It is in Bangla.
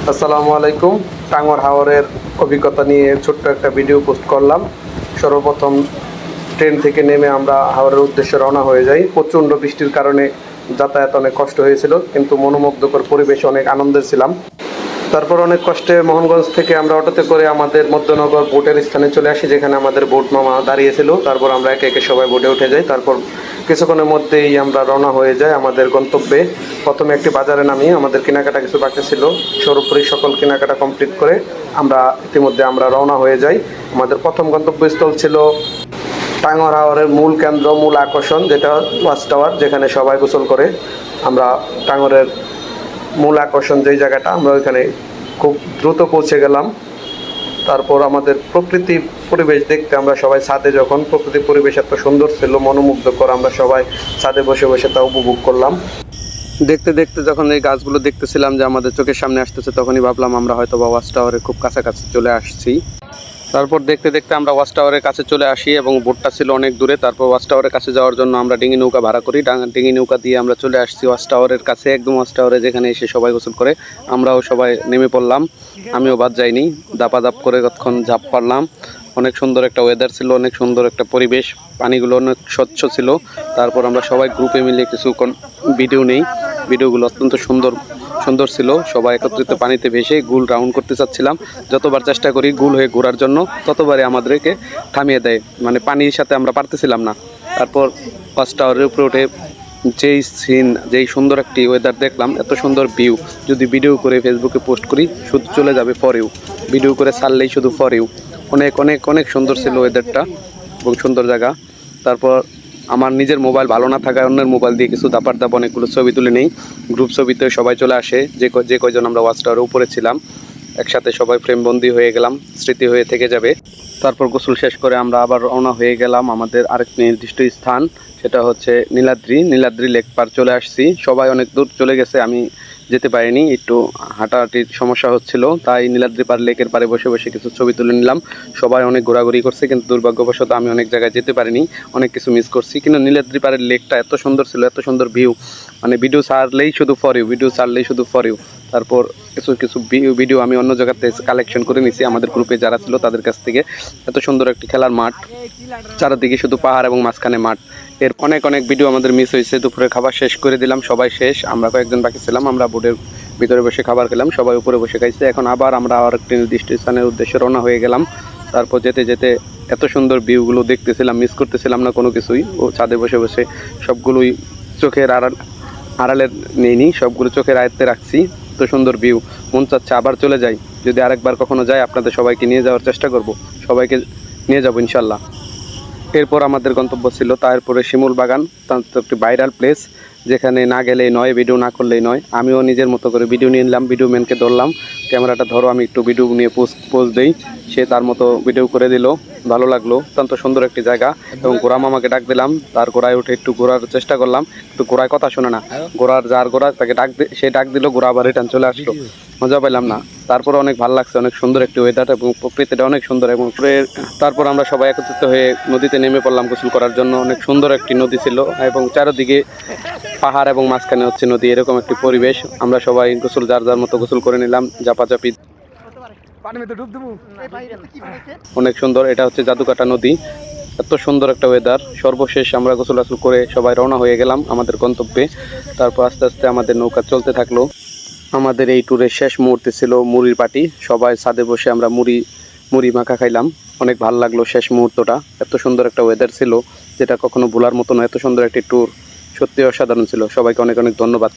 আসসালামু আলাইকুম। টাঙ্গর হাওরের অভিজ্ঞতা নিয়ে ছোট্ট একটা ভিডিও পোস্ট করলাম। সর্বপ্রথম ট্রেন থেকে নেমে আমরা হাওরের উদ্দেশ্যে রওনা হয়ে যাই। প্রচণ্ড বৃষ্টির কারণে যাতায়াত অনেক কষ্ট হয়েছিল, কিন্তু মনোমুগ্ধকর পরিবেশে অনেক আনন্দের ছিলাম। তারপর অনেক কষ্টে মোহনগঞ্জ থেকে আমরা অটোতে করে আমাদের মধ্যনগর বোটের স্থানে চলে আসি, যেখানে আমাদের বোট মামা দাঁড়িয়েছিল। তারপর আমরা একে একে সবাই বোটে উঠে যাই। তারপর কিছুক্ষণের মধ্যেই আমরা রওনা হয়ে যাই আমাদের গন্তব্যে। প্রথমে একটি বাজারে নামি, আমাদের কেনাকাটা কিছু বাকি ছিল। সর্বোপরি সকল কেনাকাটা কমপ্লিট করে ইতিমধ্যে আমরা রওনা হয়ে যাই। আমাদের প্রথম গন্তব্যস্থল ছিল টাঙ্গর হাওরের মূল কেন্দ্র, মূল আকর্ষণ, যেটা ওয়াচ টাওয়ার, যেখানে সবাই গোসল করে। আমরা টাঙ্গরের মূল আকর্ষণ যেই জায়গাটা, আমরা ওইখানে খুব দ্রুত পৌঁছে গেলাম। তারপর আমাদের প্রকৃতি পরিবেশ দেখতে আমরা সবাই ছাদে, যখন প্রকৃতি পরিবেশ এত সুন্দর ছিল, মনোমুগ্ধকর, আমরা সবাই ছাদে বসে বসে তা উপভোগ করলাম। দেখতে দেখতে যখন এই গাছগুলো দেখতেছিলাম যে আমাদের চোখের সামনে আসতেছে, তখনই ভাবলাম আমরা হয়তো বা ওয়াচ টাওয়ারের খুব কাছাকাছি চলে আসছি। তারপর দেখতে দেখতে আমরা ওয়াচ টাওয়ারের কাছে চলে আসি এবং বোটটা ছিল অনেক দূরে। তারপর ওয়াচ টাওয়ারের কাছে যাওয়ার জন্য আমরা ডিঙি নৌকা ভাড়া করি। ডিঙি নৌকা দিয়ে আমরা চলে আসছি ওয়াচ টাওয়ারের কাছে, একদম ওয়াচ টাওয়ারে, যেখানে এসে সবাই গোসল করে। আমরাও সবাই নেমে পড়লাম, আমিও বাদ যাইনি, দাপাদাপ করে কতক্ষণ ঝাঁপ পারলাম। অনেক সুন্দর একটা ওয়েদার ছিল, অনেক সুন্দর একটা পরিবেশ, পানিগুলো অনেক স্বচ্ছ ছিল। তারপর আমরা সবাই গ্রুপে মিলে কিছুক্ষণ ভিডিও নেই। ভিডিওগুলো অত্যন্ত সুন্দর সুন্দর ছিল। সবাই একত্রিত পানিতে ভেসে গোল রাউন্ড করতে চাচ্ছিলাম। যতবার চেষ্টা করি গোল হয়ে ঘোরার জন্য, ততবারই আমাদেরকে থামিয়ে দেয়, মানে পানির সাথে আমরা পারতেছিলাম না। তারপর ওয়াচ টাওয়ারের উপরে উঠে যেই সিন, যেই সুন্দর একটি ওয়েদার দেখলাম, এত সুন্দর ভিউ, যদি ভিডিও করে ফেসবুকে পোস্ট করি শুধু চলে যাবে ফর ইউ, ভিডিও করে ছাড়লেই শুধু ফর ইউ। অনেক অনেক অনেক সুন্দর ছিল ওয়েদারটা এবং সুন্দর জায়গা। তারপর আমার নিজের মোবাইল ভালো না থাকায় অন্যের মোবাইল দিয়ে কিছু দাপার দাপ অনেকগুলো ছবি তুলে নেই। গ্রুপ ছবিতে সবাই চলে আসে, যে কয়জন আমরা ওয়াচ টাওয়ারের উপরে ছিলাম, একসাথে সবাই ফ্রেমবন্দি হয়ে গেলাম, স্মৃতি হয়ে থেকে যাবে। তারপর গোসল শেষ করে আমরা আবার রওনা হয়ে গেলাম আমাদের আরেক নির্দিষ্ট স্থান, সেটা হচ্ছে নীলাদ্রি লেক পার চলে আসছি। সবাই অনেক দূর চলে গেছে, আমি যেতে পারিনি, একটু হাঁটাহাঁটির সমস্যা হচ্ছিল, তাই নীলাদ্রি পার লেকের পারে বসে বসে কিছু ছবি তুলে নিলাম। সবাই অনেক ঘোরাঘুরি করছে, কিন্তু দুর্ভাগ্যবশত আমি অনেক জায়গায় যেতে পারিনি, অনেক কিছু মিস করছি। কিন্তু নীলাদ্রি পারের লেকটা এত সুন্দর ছিল, এত সুন্দর ভিউ, মানে ভিডিও ছাড়লেই শুধু ফর ইউ। তারপর কিছু কিছু ভিডিও আমি অন্য জায়গাতে কালেকশন করে নিয়েছি আমাদের গ্রুপে যারা ছিল তাদের কাছ থেকে। এত সুন্দর একটি খেলার মাঠ, চারিদিকে শুধু পাহাড় এবং মাঝখানে মাঠ। এর অনেক অনেক ভিডিও আমাদের মিস হয়েছে। দুপুরে খাবার শেষ করে দিলাম, সবাই শেষ, আমরা কয়েকজন বাকি ছিলাম। আমরা বোটের ভিতরে বসে খাবার খেলাম, সবাই উপরে বসে খাইছে। এখন আবার আমরা একটি নির্দিষ্ট স্থানের উদ্দেশ্যে রওনা হয়ে গেলাম। তারপর যেতে যেতে এত সুন্দর ভিউগুলো দেখতেছিলাম, মিস করতেছিলাম না কোনো কিছুই। ও ছাদে বসে বসে সবগুলোই চোখের আড়ালে নেইনি, সবগুলো চোখের আয়ত্তে রাখছি। এত সুন্দর ভিউ, মন চাচ্ছে আবার চলে যাই। যদি আরেকবার কখনো যাই আপনাদের সবাইকে নিয়ে যাওয়ার চেষ্টা করব, সবাইকে নিয়ে যাবো ইনশাল্লাহ। এরপর আমাদের গন্তব্য ছিল তারপরে শিমুল বাগান, একটি ভাইরাল প্লেস, যেখানে না গেলেই নয়, ভিডিও না করলেই নয়। আমিও নিজের মতো করে ভিডিও নিয়ে নিলাম, ভিডিও ম্যানকে ধরলাম, ক্যামেরাটা ধরো, আমি একটু ভিডিও নিয়ে পোজ দেই। সে তার মতো ভিডিও করে দিল, ভালো লাগলো। অত্যন্ত সুন্দর একটি জায়গা। এবং ঘোড়া মামাকে ডাক দিলাম, তার ঘোড়ায় উঠে একটু ঘোরার চেষ্টা করলাম, কিন্তু ঘোড়ায় কথা শোনে না। যার ঘোড়া তাকে সে ডাক দিল, ঘোড়া আবার রিটার্ন চলে আসলো, মজা পেলাম না। তারপরে অনেক ভালো লাগছে, অনেক সুন্দর একটি ওয়েদার এবং প্রকৃতিটা অনেক সুন্দর। এবং তারপর আমরা সবাই একত্রিত হয়ে নদীতে নেমে পড়লাম গোসল করার জন্য। অনেক সুন্দর একটি নদী ছিল এবং চারিদিকে পাহাড় এবং মাঝখানে হচ্ছে নদী, এরকম একটি পরিবেশ। আমরা সবাই গোসল যার যার মতো গোসল করে নিলাম, জাপাজাপি, অনেক সুন্দর। এটা হচ্ছে জাদুকাটা নদী, এত সুন্দর একটা ওয়েদার। সর্বশেষ আমরা গোসল আসল করে সবাই রওনা হয়ে গেলাম আমাদের গন্তব্যে। তারপর আস্তে আস্তে আমাদের নৌকা চলতে থাকলো। আমাদের এই ট্যুরের শেষ মুহূর্তে ছিল মুড়ির পার্টি, সবাই ছাদে বসে আমরা মুড়ি মাখা খাইলাম। অনেক ভালো লাগলো শেষ মুহূর্তটা, এত সুন্দর একটা ওয়েদার ছিল যেটা কখনো ভোলার মতো নয়। এত সুন্দর একটি ট্যুর, সত্যি অসাধারণ ছিল। সবাইকে অনেক অনেক ধন্যবাদ।